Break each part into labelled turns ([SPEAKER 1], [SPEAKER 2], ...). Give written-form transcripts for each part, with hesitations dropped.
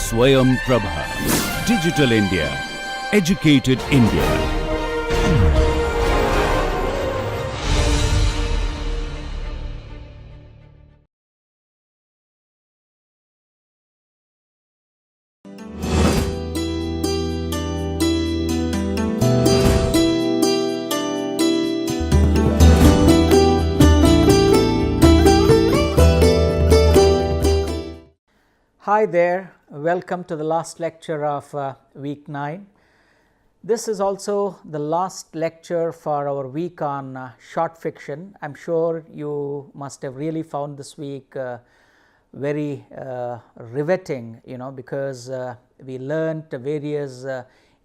[SPEAKER 1] Swayam Prabha. Digital India. Educated India.
[SPEAKER 2] Hi there, welcome to the last lecture of week 9. This is also the last lecture for our week on short fiction. I'm sure you must have really found this week very riveting, because we learnt various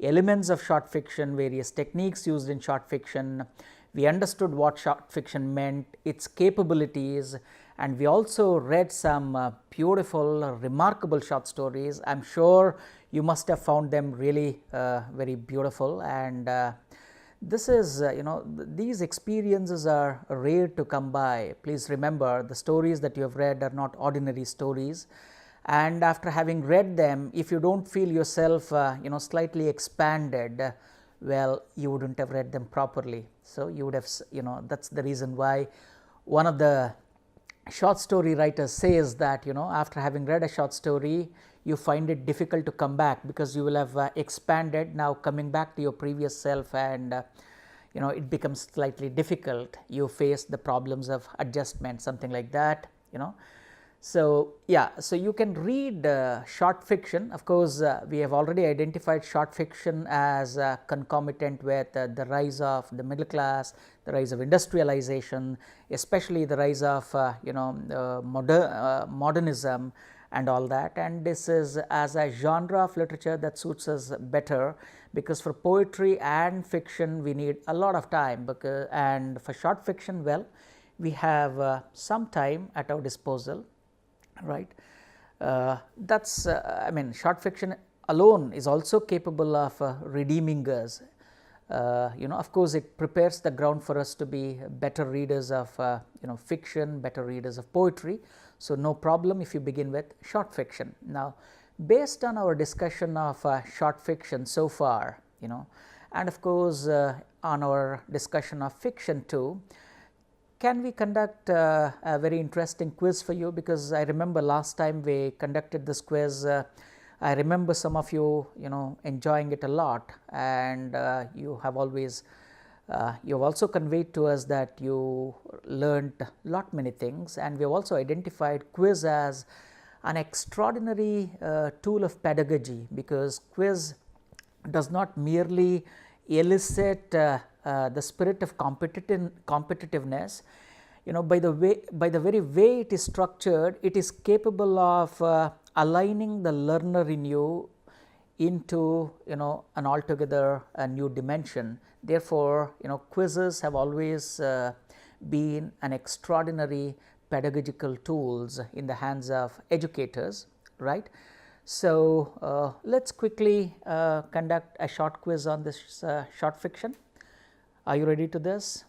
[SPEAKER 2] elements of short fiction, various techniques used in short fiction. We understood what short fiction meant, its capabilities, and we also read some beautiful, remarkable short stories. I'm sure you must have found them really very beautiful, and this is these experiences are rare to come by. Please remember, the stories that you have read are not ordinary stories, and after having read them, if you don't feel yourself slightly expanded, well, you wouldn't have read them properly. So you would have, that's the reason why one of the short story writer says that after having read a short story, you find it difficult to come back because you will have expanded. Now coming back to your previous self, and it becomes slightly difficult. You face the problems of adjustment, something like that. So yeah, so you can read short fiction. Of course, we have already identified short fiction as concomitant with the rise of the middle class, the rise of industrialization, especially the rise of modernism and all that. And this is as a genre of literature that suits us better, because for poetry and fiction we need a lot of time, and for short fiction, well, we have some time at our disposal. Right, that's short fiction alone is also capable of redeeming us. Of course, it prepares the ground for us to be better readers of fiction, better readers of poetry. So no problem if you begin with short fiction. Now, based on our discussion of short fiction so far, and of course on our discussion of fiction too, can we conduct a very interesting quiz for you? Because I remember last time we conducted this quiz, I remember some of you, enjoying it a lot, and you have always, you have also conveyed to us that you learned many things, and we have also identified quiz as an extraordinary tool of pedagogy, because quiz does not merely elicit the spirit of competitiveness. By the very way it is structured, it is capable of aligning the learner in you into an altogether new dimension. Therefore, quizzes have always been an extraordinary pedagogical tools in the hands of educators, right? So let's quickly conduct a short quiz on this short fiction. Are you ready to this?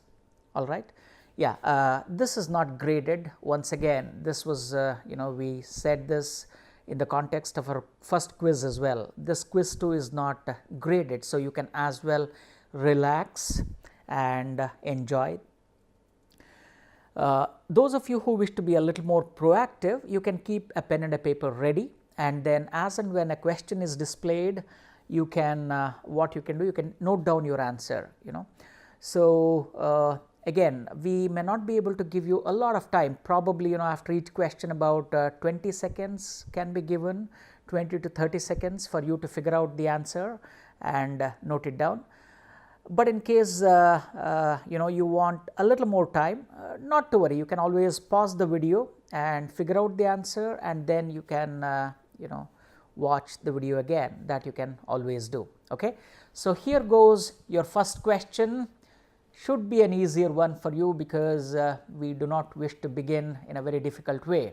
[SPEAKER 2] All right. Yeah, this is not graded. Once again, this was we said this in the context of our first quiz as well. This quiz too is not graded, so you can as well relax and enjoy. Those of you who wish to be a little more proactive, you can keep a pen and a paper ready, and then as and when a question is displayed, you can what you can do, you can note down your answer. So again, we may not be able to give you a lot of time. Probably after each question about 20 seconds can be given, 20 to 30 seconds for you to figure out the answer and note it down. But in case you want a little more time, not to worry, you can always pause the video and figure out the answer, and then you can watch the video again. That you can always do. Okay, so here goes your first question. Should be an easier one for you, because we do not wish to begin in a very difficult way.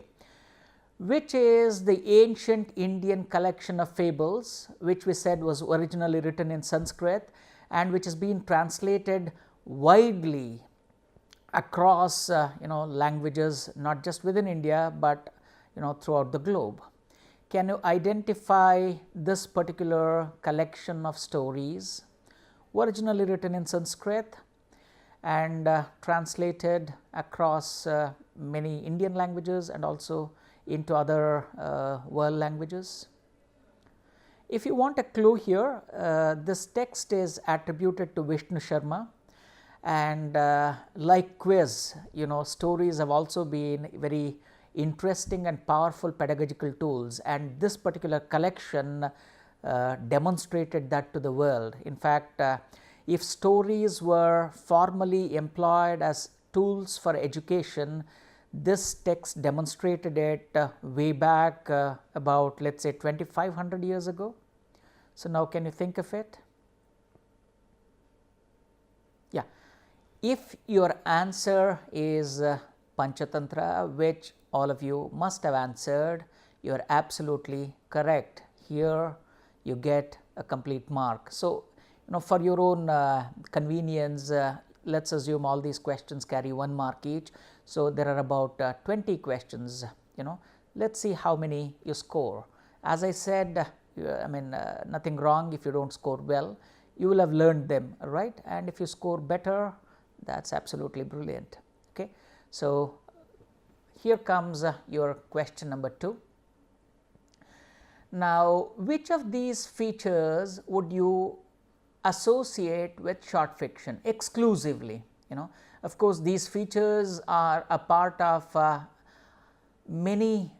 [SPEAKER 2] Which is the ancient Indian collection of fables, which we said was originally written in Sanskrit and which has been translated widely across languages, not just within India, but throughout the globe? can you identify this particular collection of stories originally written in Sanskrit and translated across many Indian languages and also into other world languages? If you want a clue here, this text is attributed to Vishnu Sharma, and like quiz, stories have also been very interesting and powerful pedagogical tools, and this particular collection demonstrated that to the world. In fact, if stories were formally employed as tools for education, this text demonstrated it way back about, let us say, 2500 years ago. So, now can you think of it? Yeah, if your answer is Panchatantra, which all of you must have answered, you are absolutely correct. Here you get a complete mark. So, for your own convenience, let us assume all these questions carry 1 mark each. So, there are about 20 questions, let us see how many you score. As I said, nothing wrong if you do not score well, you will have learned them, right, and if you score better, that is absolutely brilliant. Okay. So, here comes your question number 2. Now, which of these features would you associate with short fiction exclusively? Of course, these features are a part of many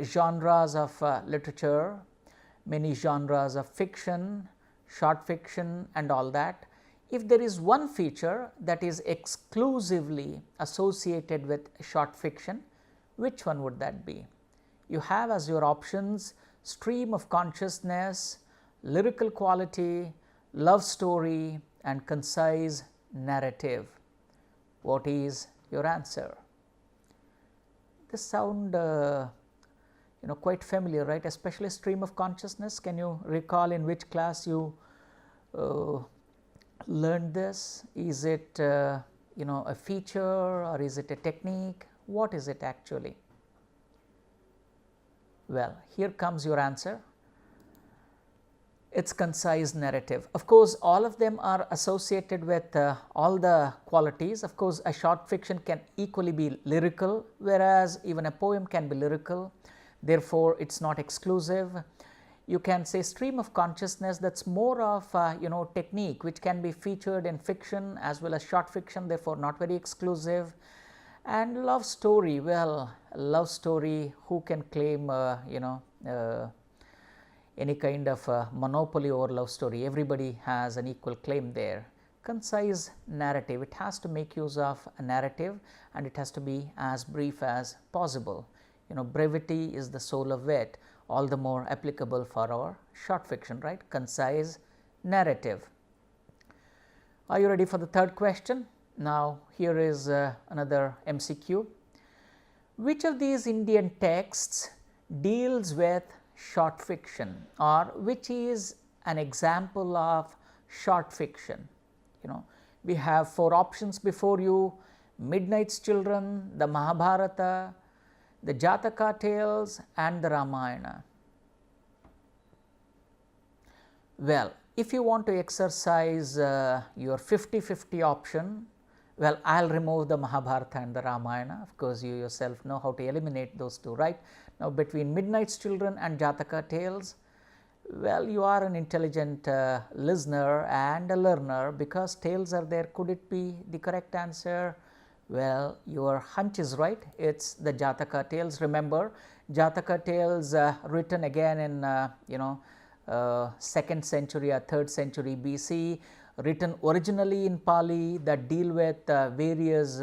[SPEAKER 2] genres of literature, many genres of fiction, short fiction and all that. If there is one feature that is exclusively associated with short fiction, which one would that be? You have as your options stream of consciousness, lyrical quality, love story and concise narrative. What is your answer? This sound quite familiar, right? Especially stream of consciousness. Can you recall in which class you learned this? Is it a feature or is it a technique? What is it actually? Well, here comes your answer. It's concise narrative. Of course, all of them are associated with all the qualities. Of course, a short fiction can equally be lyrical, whereas even a poem can be lyrical. Therefore, it is not exclusive. You can say stream of consciousness, that is more of technique, which can be featured in fiction as well as short fiction, therefore not very exclusive. And love story, well, love story, who can claim any kind of monopoly over love story? Everybody has an equal claim there. Concise narrative, it has to make use of a narrative and it has to be as brief as possible. Brevity is the soul of wit, all the more applicable for our short fiction, right? Concise narrative. Are you ready for the third question? Now, here is another MCQ. Which of these Indian texts deals with short fiction, or which is an example of short fiction? We have 4 options before you: Midnight's Children, the Mahabharata, the Jataka tales and the Ramayana. Well, if you want to exercise your 50-50 option, well, I will remove the Mahabharata and the Ramayana. Of course, you yourself know how to eliminate those 2, right? Now, between Midnight's Children and Jataka tales, well, you are an intelligent listener and a learner, because tales are there. Could it be the correct answer? Well, your hunch is right. It is the Jataka tales. Remember, Jataka tales written again in 2nd century or 3rd century BC, written originally in Pali, that deal with various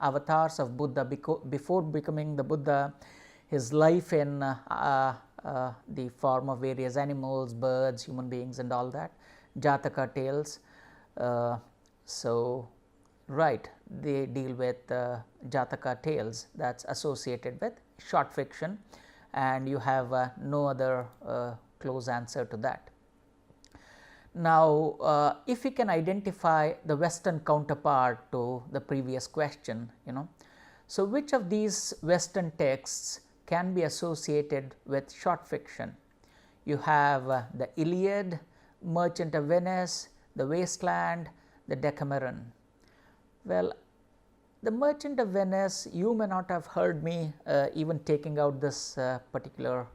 [SPEAKER 2] avatars of Buddha before becoming the Buddha, his life in the form of various animals, birds, human beings and all that. Jataka tales. Right, they deal with Jataka tales, that is associated with short fiction, and you have no other close answer to that. Now, if we can identify the Western counterpart to the previous question, so which of these Western texts can be associated with short fiction. You have the Iliad, Merchant of Venice, the Wasteland, the Decameron. Well, the Merchant of Venice, you may not have heard me even taking out this particular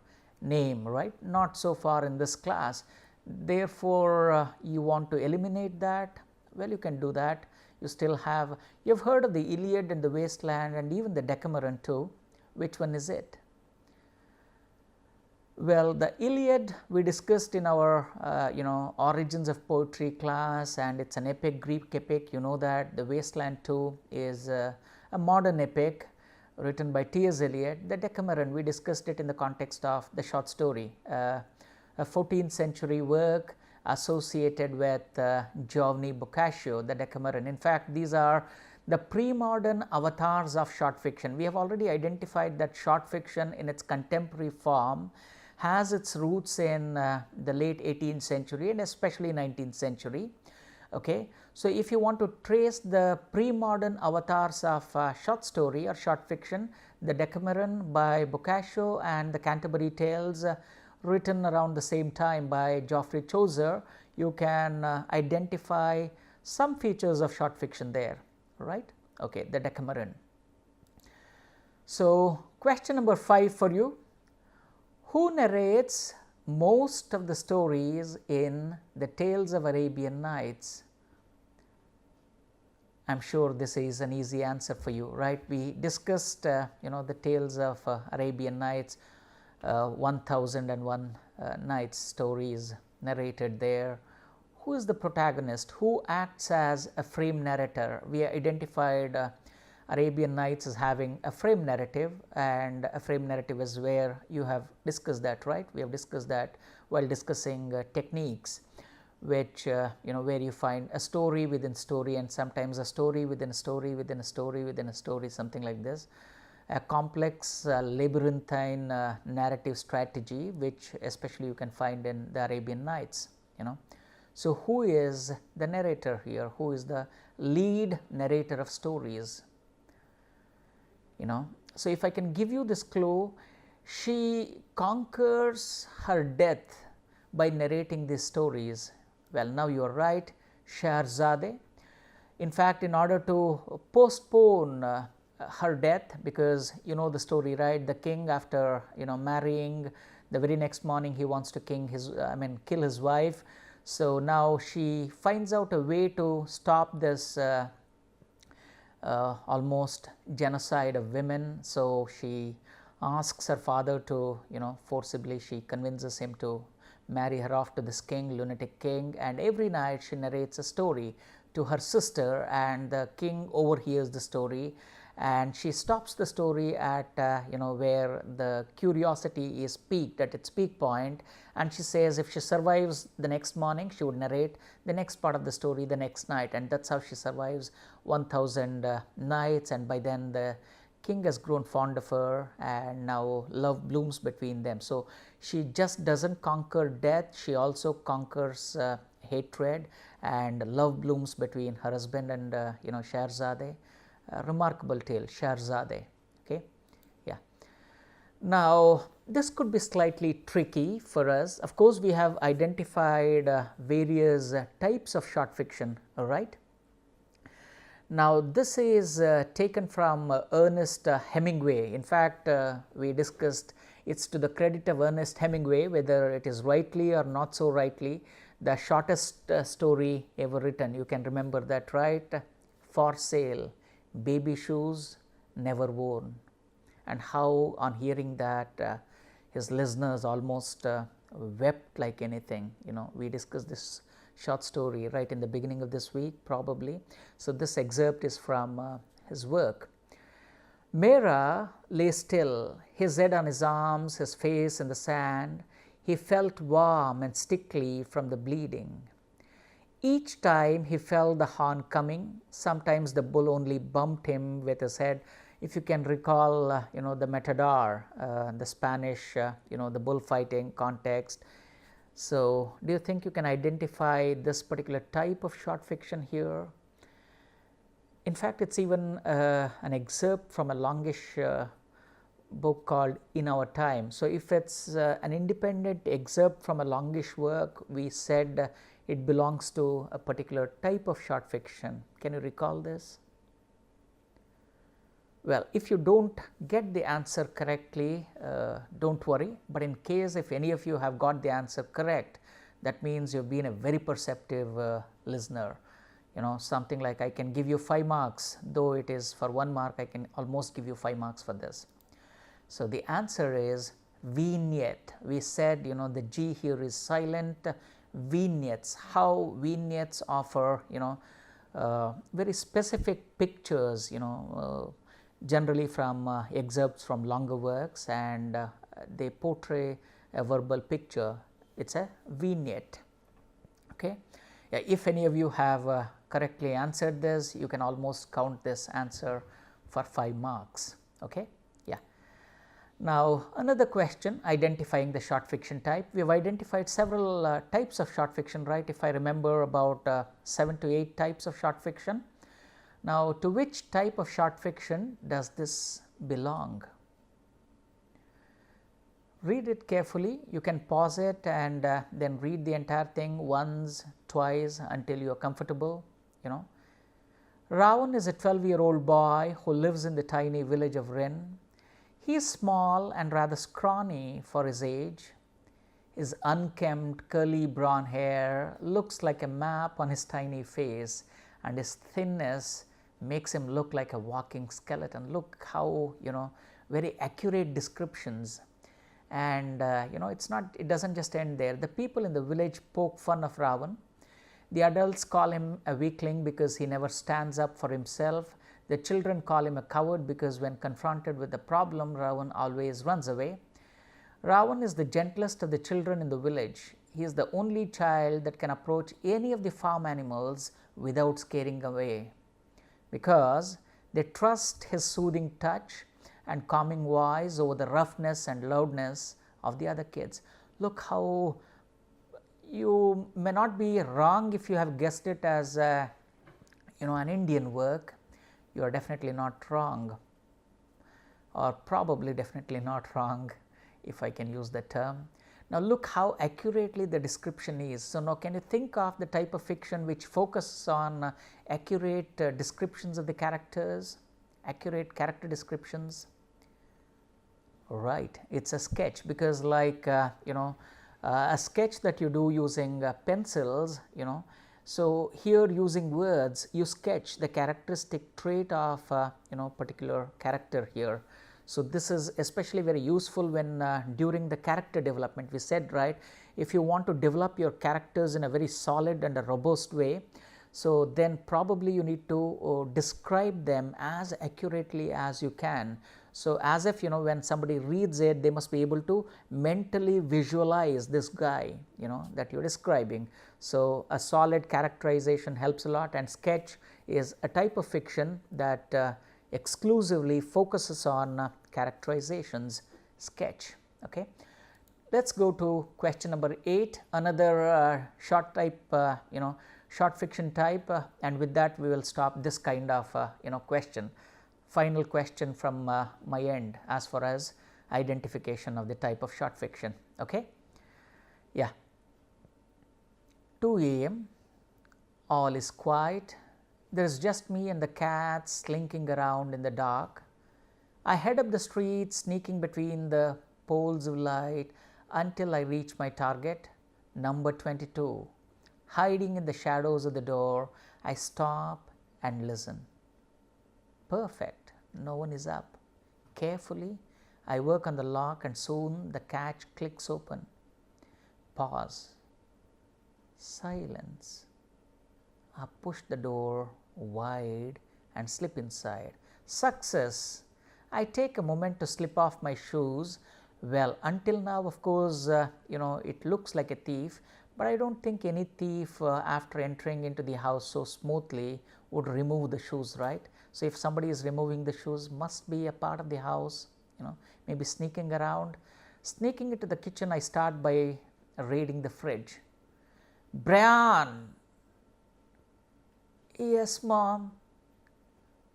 [SPEAKER 2] name, right? Not so far in this class. Therefore, you want to eliminate that? Well, you can do that. You still have, you have heard of the Iliad and the Wasteland and even the Decameron too. Which one is it? Well, the Iliad we discussed in our origins of poetry class, and it's an epic, Greek epic. You know that. The Wasteland too is a modern epic written by T.S. Eliot. The Decameron, we discussed it in the context of the short story, a 14th century work associated with Giovanni Boccaccio, the Decameron. In fact, these are the pre-modern avatars of short fiction. We have already identified that short fiction in its contemporary form has its roots in the late 18th century and especially 19th century. Okay. So, if you want to trace the pre-modern avatars of short story or short fiction, the Decameron by Boccaccio and the Canterbury Tales written around the same time by Geoffrey Chaucer, you can identify some features of short fiction there, right? Okay, the Decameron. So, question number 5 for you. Who narrates most of the stories in the Tales of Arabian Nights? I am sure this is an easy answer for you, right? We discussed the Tales of Arabian Nights, 1001 Nights stories narrated there. Who is the protagonist? Who acts as a frame narrator? We identified Arabian Nights as having a frame narrative, and a frame narrative is where you have discussed that, right? We have discussed that while discussing techniques, which where you find a story within story, and sometimes a story within a story within a story within a story, something like this. A complex labyrinthine narrative strategy, which especially you can find in the Arabian Nights. So, who is the narrator here? Who is the lead narrator of stories? So, if I can give you this clue, she conquers her death by narrating these stories. Well, now you are right, Scheherazade. In fact, in order to postpone her death, because you know the story, right? The king, after marrying, the very next morning he wants to kill his wife. So now she finds out a way to stop this almost genocide of women. So she asks her father to forcibly, she convinces him to marry her off to this king, lunatic king, and every night she narrates a story to her sister, and the king overhears the story, and she stops the story at where the curiosity is peaked at its peak point, and she says if she survives the next morning, she would narrate the next part of the story the next night, and that's how she survives 1000 nights. And by then the king has grown fond of her, and now love blooms between them. So she just doesn't conquer death, she also conquers hatred, and love blooms between her husband and Scheherazade. A remarkable tale, Scheherazade. Okay, yeah. Now this could be slightly tricky for us. Of course, we have identified various types of short fiction, all right. Now this is taken from Ernest Hemingway. In fact, we discussed it's to the credit of Ernest Hemingway, whether it is rightly or not so rightly, the shortest story ever written. You can remember that, right? For Sale, Baby Shoes Never Worn, and how on hearing that his listeners almost wept like anything. We discussed this short story right in the beginning of this week probably. So this excerpt is from his work. Mera lay still, his head on his arms, his face in the sand. He felt warm and sticky from the bleeding. Each time he felt the horn coming, sometimes the bull only bumped him with his head. If you can recall, the matador, the Spanish, the bullfighting context. So, do you think you can identify this particular type of short fiction here? In fact, it's even an excerpt from a longish book called In Our Time. So, if it's an independent excerpt from a longish work, we said it belongs to a particular type of short fiction. Can you recall this? Well, if you don't get the answer correctly, don't worry, but in case if any of you have got the answer correct, that means you have been a very perceptive listener. You know, something like I can give you 5 marks, though it is for 1 mark, I can almost give you 5 marks for this. So, the answer is vignette. We said, you know, the G here is silent. Vignettes, how vignettes offer, you know, very specific pictures, you know, generally from excerpts from longer works, and they portray a verbal picture. It is a vignette. Okay. If any of you have correctly answered this, you can almost count this answer for 5 marks. Okay. Yeah. Now, another question, identifying the short fiction type. We have identified several types of short fiction, right? If I remember, about 7 to 8 types of short fiction. Now, to which type of short fiction does this belong? Read it carefully. You can pause it and then read the entire thing once, twice until you are comfortable, you know. Ravan is a 12-year-old boy who lives in the tiny village of Rin. He is small and rather scrawny for his age. His unkempt curly brown hair looks like a map on his tiny face, and his thinness makes him look like a walking skeleton. Look how, you know, very accurate descriptions. And you know, it doesn't just end there. The people in the village poke fun of Ravan. The adults call him a weakling because he never stands up for himself. The children call him a coward because when confronted with a problem, Ravan always runs away. Ravan is the gentlest of the children in the village. He is the only child that can approach any of the farm animals without scaring away, because they trust his soothing touch and calming voice over the roughness and loudness of the other kids. Look how you may not be wrong if you have guessed it as you know, an Indian work. You are definitely not wrong, or probably definitely not wrong, if I can use the term. Now, look how accurately the description is. So, now can you think of the type of fiction which focuses on accurate descriptions of the characters, accurate character descriptions? Right, it is a sketch, because like you know, a sketch that you do using pencils, you know. So, here using words you sketch the characteristic trait of you know, particular character here. So, this is especially very useful when during the character development. We said, right, if you want to develop your characters in a very solid and a robust way, so then probably you need to describe them as accurately as you can. So, as if, you know, when somebody reads it, they must be able to mentally visualize this guy, you know, that you are describing. So, a solid characterization helps a lot, and sketch is a type of fiction that exclusively focuses on characterizations. Sketch. Okay. Let us go to question number 8, another short type, you know, short fiction type, and with that we will stop this kind of you know, question. Final question from my end as far as identification of the type of short fiction. Okay. Yeah. 2 a.m. all is quiet. There is just me and the cat slinking around in the dark. I head up the street, sneaking between the poles of light until I reach my target, number 22. Hiding in the shadows of the door, I stop and listen. Perfect, no one is up. Carefully, I work on the lock and soon the catch clicks open. Pause. Silence. I push the door wide and slip inside. Success. I take a moment to slip off my shoes. Well, until now, of course, you know, it looks like a thief, but I don't think any thief after entering into the house so smoothly would remove the shoes, right? So, if somebody is removing the shoes, must be a part of the house, you know, maybe sneaking around. Sneaking into the kitchen, I start by raiding the fridge. Brian. Yes, Mom.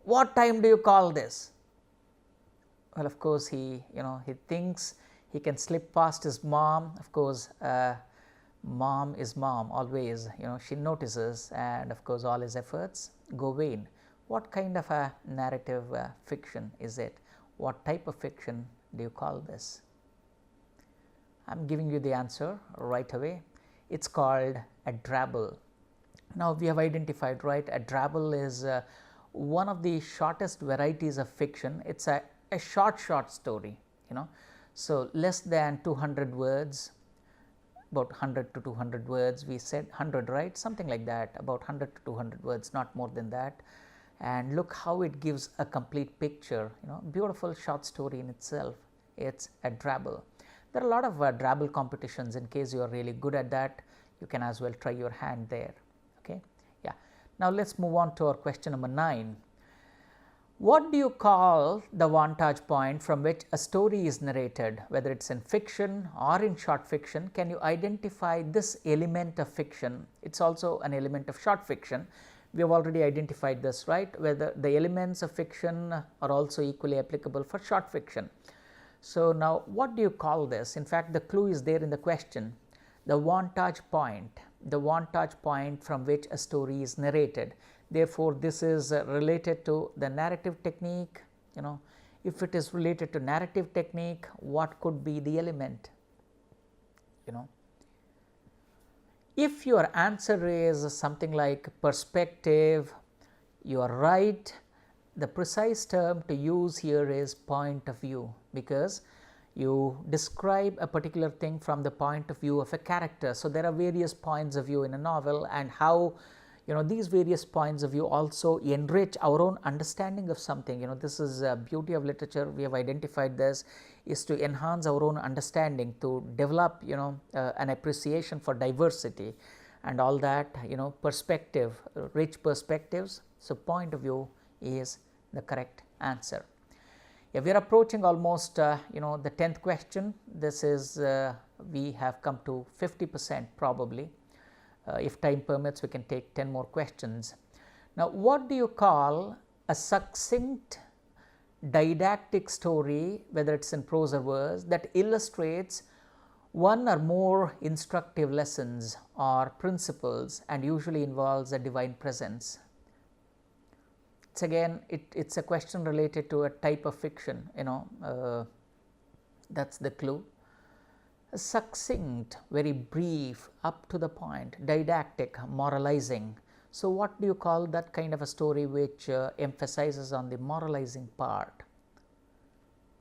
[SPEAKER 2] What time do you call this? Well, of course, he thinks he can slip past his mom. Of course, mom is mom always, she notices, and of course all his efforts go vain. What kind of a narrative fiction is it? What type of fiction do you call this? I am giving you the answer right away. It's called a drabble. Now, we have identified, right, a drabble is one of the shortest varieties of fiction. It's a short story, so less than 200 words, about 100 to 200 words. We said 100, right, something like that, about 100 to 200 words, not more than that. And look how it gives a complete picture, beautiful short story in itself. It's a drabble. There are a lot of drabble competitions. In case you are really good at that, you can as well try your hand there. Okay, yeah. Now let's move on to our question number 9. What do you call the vantage point from which a story is narrated, whether it's in fiction or in short fiction? Can you identify this element of fiction? It's also an element of short fiction. We have already identified this, right, whether the elements of fiction are also equally applicable for short fiction. So now what do you call this? In fact, the clue is there in the question. The vantage point from which a story is narrated. Therefore, this is related to the narrative technique. If it is related to narrative technique, what could be the element? If your answer is something like perspective, you are right. The precise term to use here is point of view, because you describe a particular thing from the point of view of a character. So, there are various points of view in a novel, and how these various points of view also enrich our own understanding of something. This is a beauty of literature. We have identified this is to enhance our own understanding, to develop an appreciation for diversity and all that, perspective, rich perspectives. So, point of view is the correct answer. Yeah, we are approaching almost the 10th question. This is we have come to 50% probably. If time permits, we can take 10 more questions. Now, what do you call a succinct didactic story, whether it's in prose or verse, that illustrates one or more instructive lessons or principles and usually involves a divine presence? It's again, it's a question related to a type of fiction, that's the clue. Succinct, very brief, up to the point, didactic, moralizing. So, what do you call that kind of a story which emphasizes on the moralizing part?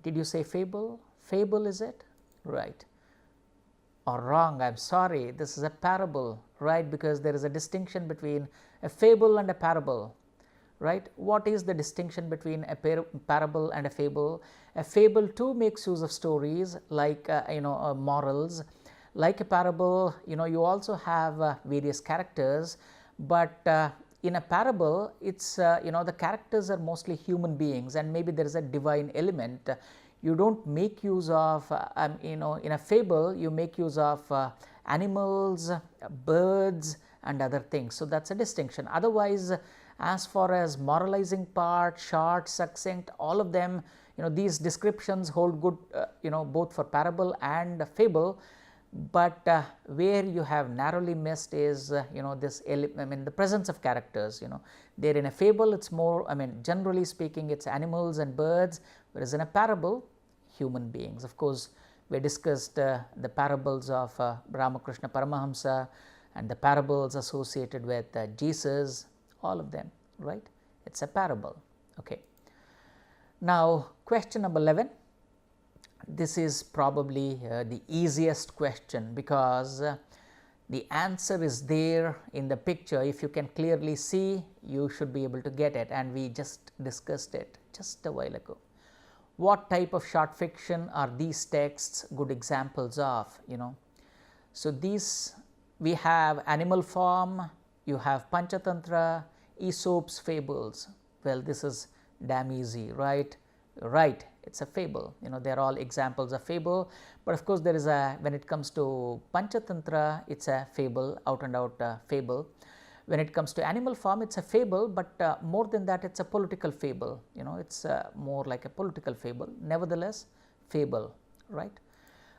[SPEAKER 2] Did you say fable? Fable, is it? Right. Or wrong, I am sorry, this is a parable, right, because there is a distinction between a fable and a parable. Right. What is the distinction between a parable and a fable? A fable too makes use of stories like morals. Like a parable, you also have various characters, but in a parable, it's the characters are mostly human beings, and maybe there is a divine element. You don't make use of in a fable you make use of animals, birds and other things. So, that is a distinction. Otherwise, as far as moralizing part, short, succinct, all of them, these descriptions hold good, both for parable and fable, but where you have narrowly missed is, this the presence of characters. There in a fable, it's more, generally speaking, it's animals and birds, whereas in a parable, human beings. Of course, we discussed the parables of Ramakrishna Paramahamsa and the parables associated with Jesus. All of them, right? It's a parable. Okay. Now, question number 11. This is probably the easiest question, because the answer is there in the picture. If you can clearly see, you should be able to get it, and we just discussed it just a while ago. What type of short fiction are these texts good examples of? So, these we have animal farm, you have Panchatantra, Aesop's fables. Well, this is damn easy, right? Right, it's a fable. They are all examples of fable, but of course, there is when it comes to Panchatantra, it's a fable, out and out fable. When it comes to animal farm, it's a fable, but more than that, it's a political fable. It's more like a political fable. Nevertheless, fable, right?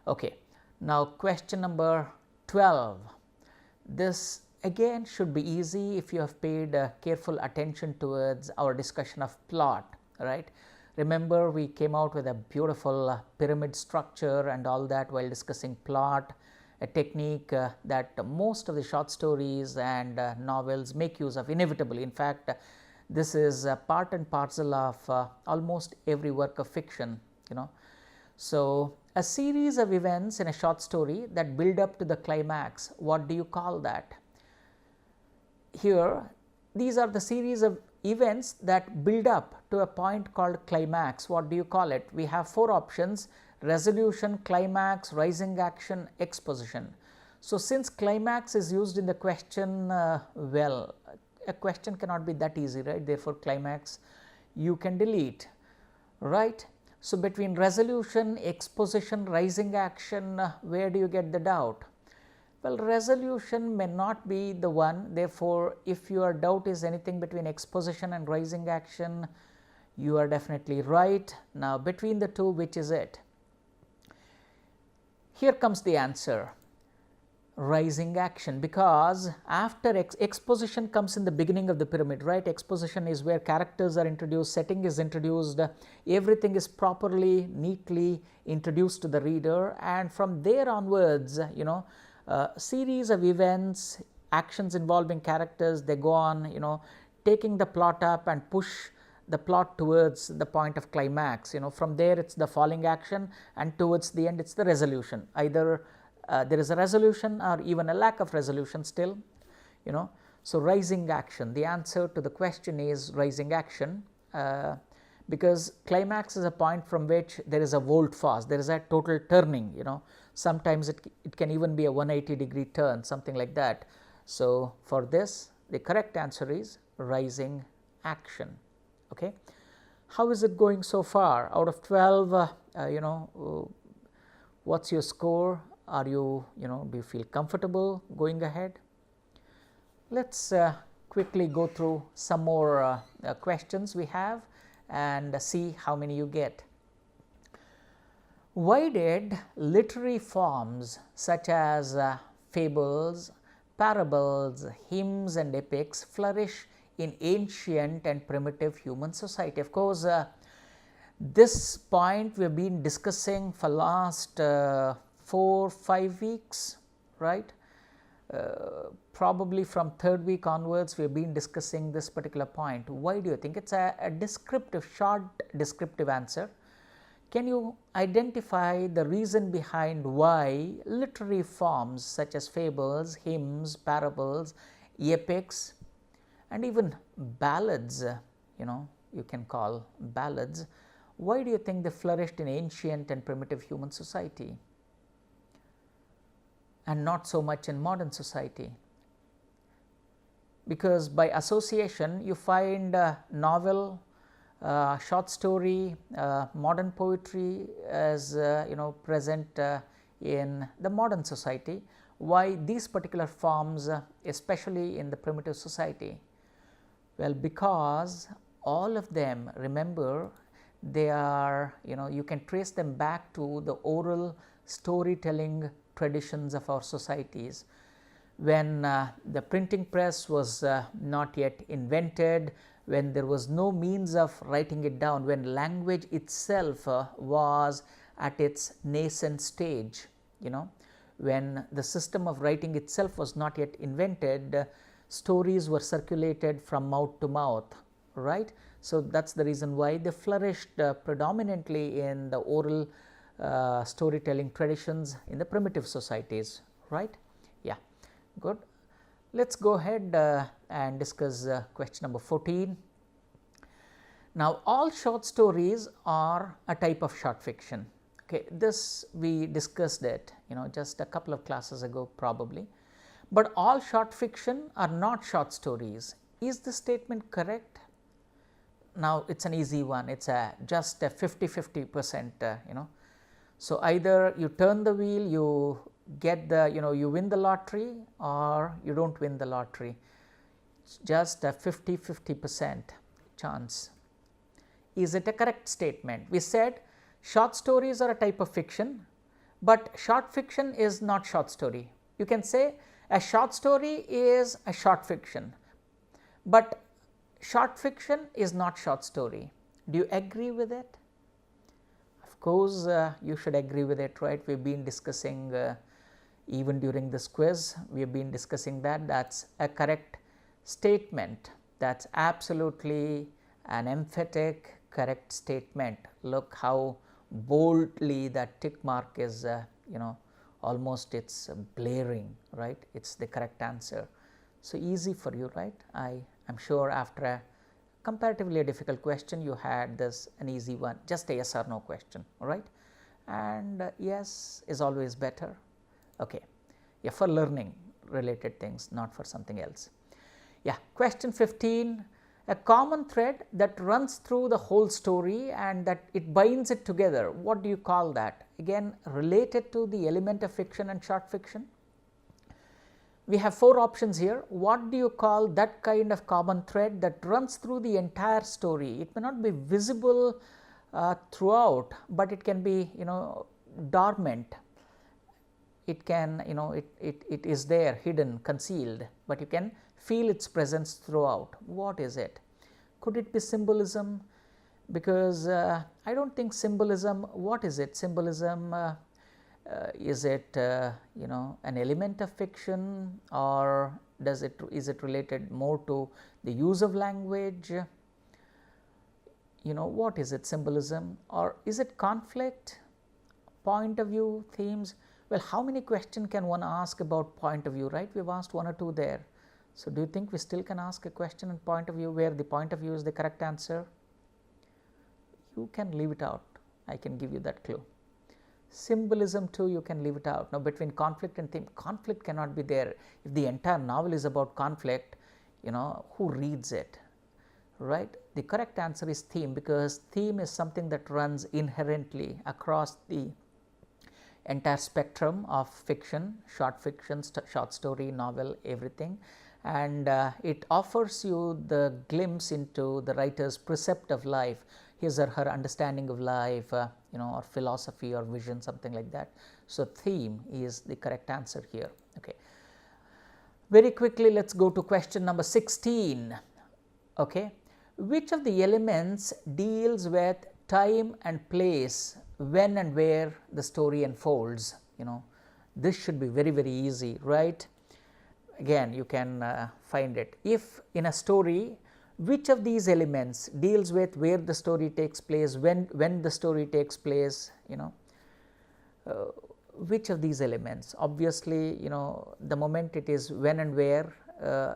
[SPEAKER 2] Okay. Now, question number 12. This again should be easy if you have paid careful attention towards our discussion of plot, right? Remember, we came out with a beautiful pyramid structure and all that while discussing plot, a technique that most of the short stories and novels make use of inevitably. In fact, this is part and parcel of almost every work of fiction, So, a series of events in a short story that build up to the climax, what do you call that? Here, these are the series of events that build up to a point called climax. What do you call it? We have 4 options: resolution, climax, rising action, exposition. So, since climax is used in the question, well, a question cannot be that easy, right? Therefore, climax you can delete, right? So, between resolution, exposition, rising action, where do you get the doubt? Well, resolution may not be the one. Therefore, if your doubt is anything between exposition and rising action, you are definitely right. Now, between the two, which is it? Here comes the answer, rising action, because after exposition comes in the beginning of the pyramid, right? Exposition is where characters are introduced, setting is introduced, everything is properly, neatly introduced to the reader, and from there onwards, series of events, actions involving characters, they go on, taking the plot up and push the plot towards the point of climax. From there it's the falling action, and towards the end it's the resolution. Either there is a resolution or even a lack of resolution still, So, rising action, the answer to the question is rising action, because climax is a point from which there is a volte-face, there is a total turning, sometimes it can even be a 180-degree turn, something like that. So, for this the correct answer is rising action. Okay. How is it going so far? Out of 12, what's your score? Are you, do you feel comfortable going ahead? Let's quickly go through some more questions we have and see how many you get. Why did literary forms such as fables, parables, hymns and epics flourish in ancient and primitive human society? Of course, this point we have been discussing for last 4-5 weeks, right? Probably from 3rd week onwards we have been discussing this particular point. Why do you think? It's a descriptive, short descriptive answer. Can you identify the reason behind why literary forms such as fables, hymns, parables, epics and even ballads, you can call ballads, why do you think they flourished in ancient and primitive human society and not so much in modern society? Because by association you find novel, short story, modern poetry as present in the modern society. Why these particular forms, especially in the primitive society? Well, because all of them, remember, they are, you can trace them back to the oral storytelling traditions of our societies. When the printing press was not yet invented, when there was no means of writing it down, when language itself was at its nascent stage, when the system of writing itself was not yet invented, stories were circulated from mouth to mouth, right? So, that is the reason why they flourished predominantly in the oral storytelling traditions in the primitive societies, right? Yeah, good. Let us go ahead and discuss question number 14. Now, all short stories are a type of short fiction. Okay, this we discussed it, just a couple of classes ago probably, but all short fiction are not short stories. Is the statement correct? Now, it is an easy one, it is just a 50-50%, So, either you turn the wheel, you get the, you win the lottery, or you do not win the lottery. just a 50% chance. Is it a correct statement? We said short stories are a type of fiction, but short fiction is not short story. You can say a short story is a short fiction, but short fiction is not short story. Do you agree with it? Of course, you should agree with it, right? We have been discussing even during this quiz, we have been discussing that. That's a correct statement. That's absolutely an emphatic correct statement. Look how boldly that tick mark is, almost it's blaring, right? It's the correct answer. So easy for you, right? I am sure after a comparatively a difficult question, you had this an easy one, just a yes or no question, right? And yes is always better. Okay, yeah, for learning related things, not for something else. Yeah, question 15. A common thread that runs through the whole story and that it binds it together. What do you call that? Again, related to the element of fiction and short fiction. We have 4 options here. What do you call that kind of common thread that runs through the entire story? It may not be visible throughout, but it can be, dormant. It can, it is there, hidden, concealed, but you can feel its presence throughout. What is it? Could it be symbolism? Because I do not think symbolism, what is it? Symbolism, is it an element of fiction, or is it related more to the use of language? What is it? Symbolism, or is it conflict, point of view, themes? Well, how many questions can one ask about point of view, right? We have asked 1 or 2 there. So, do you think we still can ask a question on point of view where the point of view is the correct answer? You can leave it out, I can give you that clue. Symbolism too, you can leave it out. Now, between conflict and theme, conflict cannot be there. If the entire novel is about conflict, who reads it, right? The correct answer is theme, because theme is something that runs inherently across the entire spectrum of fiction, short fiction, short story, novel, everything, and it offers you the glimpse into the writer's precept of life, his or her understanding of life, or philosophy or vision, something like that. So, theme is the correct answer here. Okay. Very quickly, let us go to question number 16. Okay. Which of the elements deals with time and place when and where the story unfolds? This should be very, very easy, right? Again, you can find it. If in a story, which of these elements deals with where the story takes place, when the story takes place, which of these elements? Obviously, the moment it is when and where,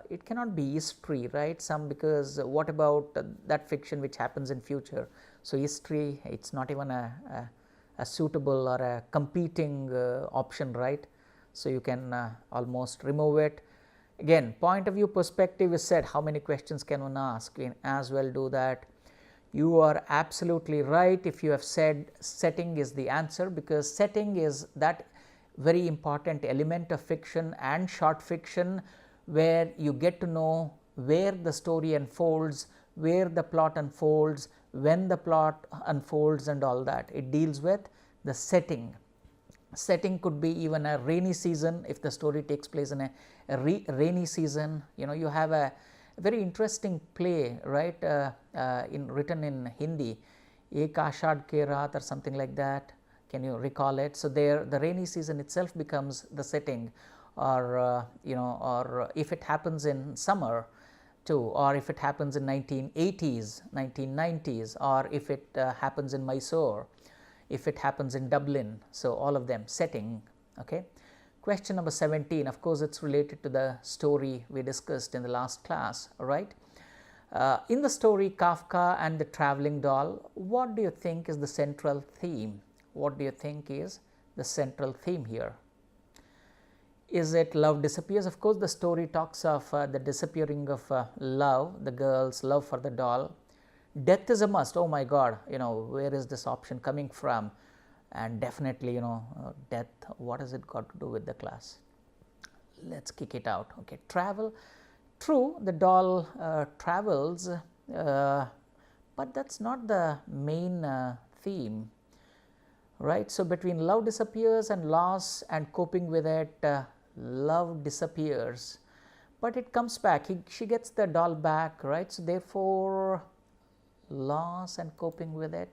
[SPEAKER 2] it cannot be history, right? Because what about that fiction which happens in future? So, history, it is not even a suitable or a competing option, right? So, you can almost remove it. Again, point of view perspective is said, how many questions can one ask? We can as well do that. You are absolutely right if you have said setting is the answer, because setting is that very important element of fiction and short fiction where you get to know where the story unfolds, where the plot unfolds, when the plot unfolds and all that. It deals with the setting. Setting could be even a rainy season if the story takes place in a rainy season. You have a very interesting play, right, written in Hindi, Ek Ashad Ke Raat or something like that. Can you recall it? So, there the rainy season itself becomes the setting, or or if it happens in summer too, or if it happens in 1980s, 1990s, or if it happens in Mysore, if it happens in Dublin. So, all of them setting. Okay. Question number 17, of course, it is related to the story we discussed in the last class, right. In the story Kafka and the Travelling Doll, what do you think is the central theme? What do you think is the central theme here? Is it love disappears? Of course, the story talks of the disappearing of love, the girl's love for the doll. Death is a must. Oh my God, where is this option coming from? And definitely, death, what has it got to do with the class? Let us kick it out. Okay. Travel, True, the doll travels, but that is not the main theme, right. So, between love disappears and loss and coping with it, love disappears, but it comes back, she gets the doll back, right. So, therefore, loss and coping with it.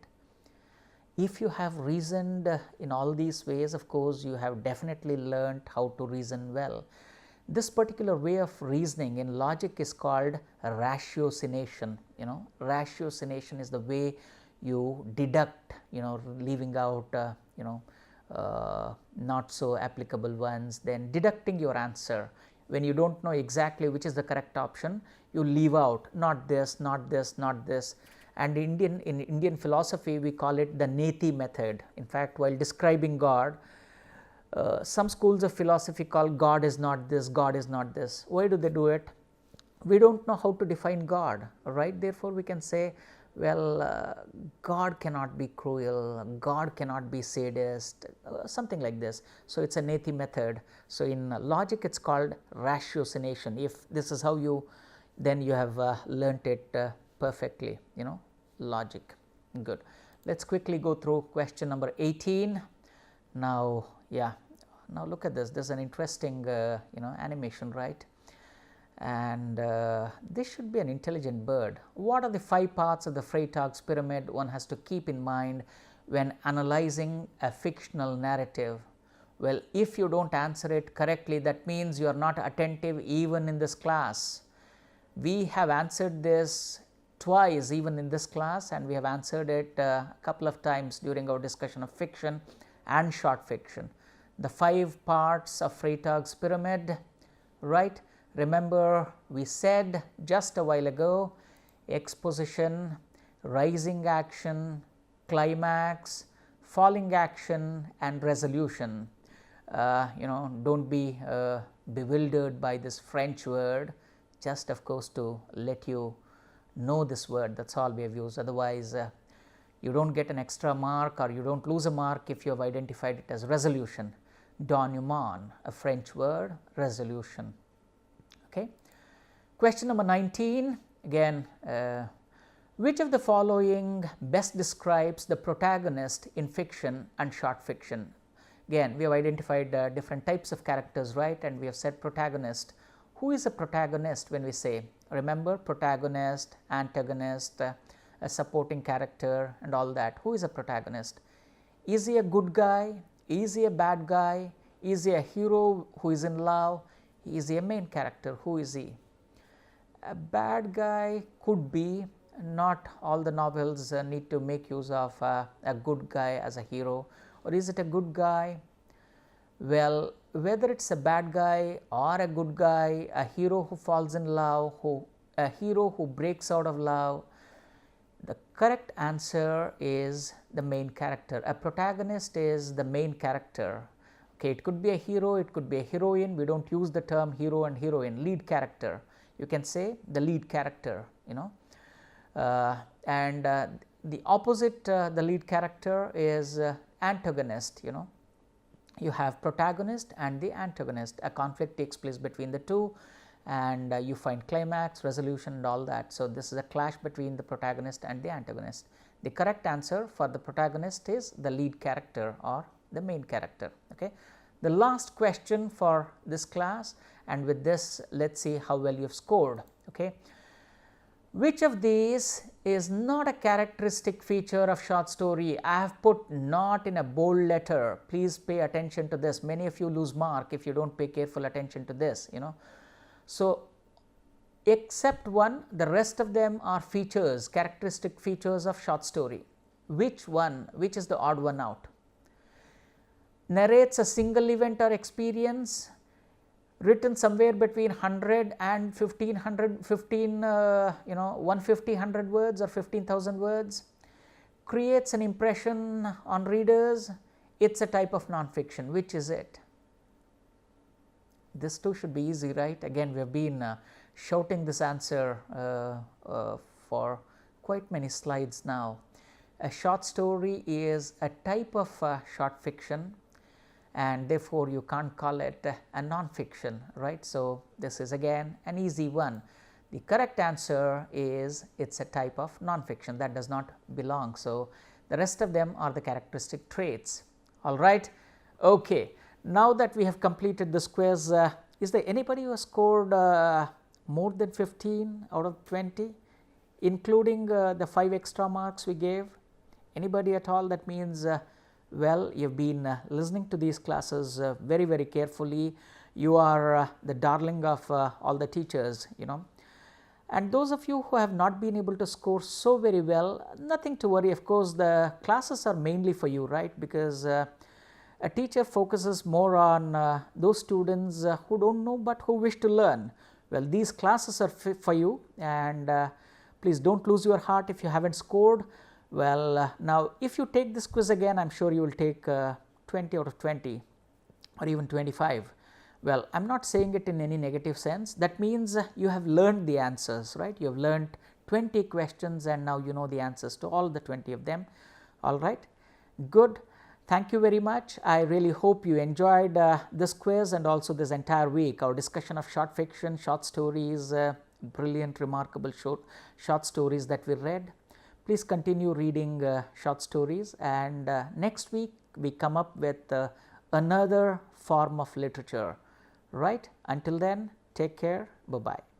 [SPEAKER 2] If you have reasoned in all these ways, of course, you have definitely learnt how to reason well. This particular way of reasoning in logic is called ratiocination. Ratiocination is the way you deduct, leaving out, not so applicable ones, then deducting your answer. When you do not know exactly which is the correct option, you leave out not this, not this, not this. And in Indian philosophy, we call it the Neti method. In fact, while describing God, some schools of philosophy call God is not this, God is not this. Why do they do it? We do not know how to define God, right. Therefore, we can say, well, God cannot be cruel, God cannot be sadist, something like this. So, it is a Neti method. So, in logic, it is called ratiocination. If this is how you, then you have learnt it perfectly, logic. Good. Let us quickly go through question number 18. Now, now look at this. This is an interesting, animation, right? And this should be an intelligent bird. What are the 5 parts of the Freytag's pyramid one has to keep in mind when analyzing a fictional narrative? Well, if you do not answer it correctly, that means you are not attentive even in this class. We have answered this twice even in this class, and we have answered it a couple of times during our discussion of fiction and short fiction. The 5 parts of Freytag's pyramid, right. Remember, we said just a while ago, exposition, rising action, climax, falling action and resolution. Do not be bewildered by this French word, just of course to let you know this word, that is all we have used. Otherwise, you do not get an extra mark, or you do not lose a mark if you have identified it as resolution. Denouement, a French word, resolution. Okay. Question number 19, again, which of the following best describes the protagonist in fiction and short fiction? Again, we have identified different types of characters, right, and we have said protagonist. Who is a protagonist when we say? Remember, protagonist, antagonist, a supporting character and all that. Who is a protagonist? Is he a good guy? Is he a bad guy? Is he a hero who is in love? Is he a main character? Who is he? A bad guy could be. Not all the novels need to make use of a good guy as a hero. Or is it a good guy? Well, whether it is a bad guy or a good guy, a hero who falls in love, a hero who breaks out of love, the correct answer is the main character. A protagonist is the main character. Okay, it could be a hero, it could be a heroine. We do not use the term hero and heroine. Lead character, you can say the lead character, and the opposite, the lead character is antagonist. You have protagonist and the antagonist. A conflict takes place between the two, and you find climax, resolution and all that. So, this is a clash between the protagonist and the antagonist. The correct answer for the protagonist is the lead character or the main character. Okay. The last question for this class, and with this let us see how well you have scored. Okay. Which of these is not a characteristic feature of short story? I have put not in a bold letter. Please pay attention to this. Many of you lose mark if you do not pay careful attention to this, So, except one, the rest of them are features, characteristic features of short story. Which one, which is the odd one out? Narrates a single event or experience, written somewhere between 100 and 150, 100 words or 15,000 words, creates an impression on readers. It is a type of non-fiction. Which is it? This too should be easy, right? Again, we have been shouting this answer for quite many slides now. A short story is a type of short fiction, and therefore you can't call it a non-fiction, right. So, this is again an easy one. The correct answer is it's a type of non-fiction that does not belong. So, the rest of them are the characteristic traits. All right. Okay. Now that we have completed this quiz, is there anybody who has scored more than 15 out of 20, including the 5 extra marks we gave? Anybody at all? That means well, you have been listening to these classes very, very carefully. You are the darling of all the teachers, you know. And those of you who have not been able to score so very well, nothing to worry. Of course, the classes are mainly for you, right, because a teacher focuses more on those students who don't know but who wish to learn. Well, these classes are for you, and please don't lose your heart if you haven't scored. Well, now if you take this quiz again, I am sure you will take 20 out of 20 or even 25. Well, I am not saying it in any negative sense. That means you have learned the answers, right. You have learned 20 questions and now you know the answers to all the 20 of them. All right. Good. Thank you very much. I really hope you enjoyed this quiz and also this entire week. Our discussion of short fiction, short stories, brilliant, remarkable short stories that we read. Please continue reading short stories, and next week we come up with another form of literature, right. Until then, take care. Bye bye.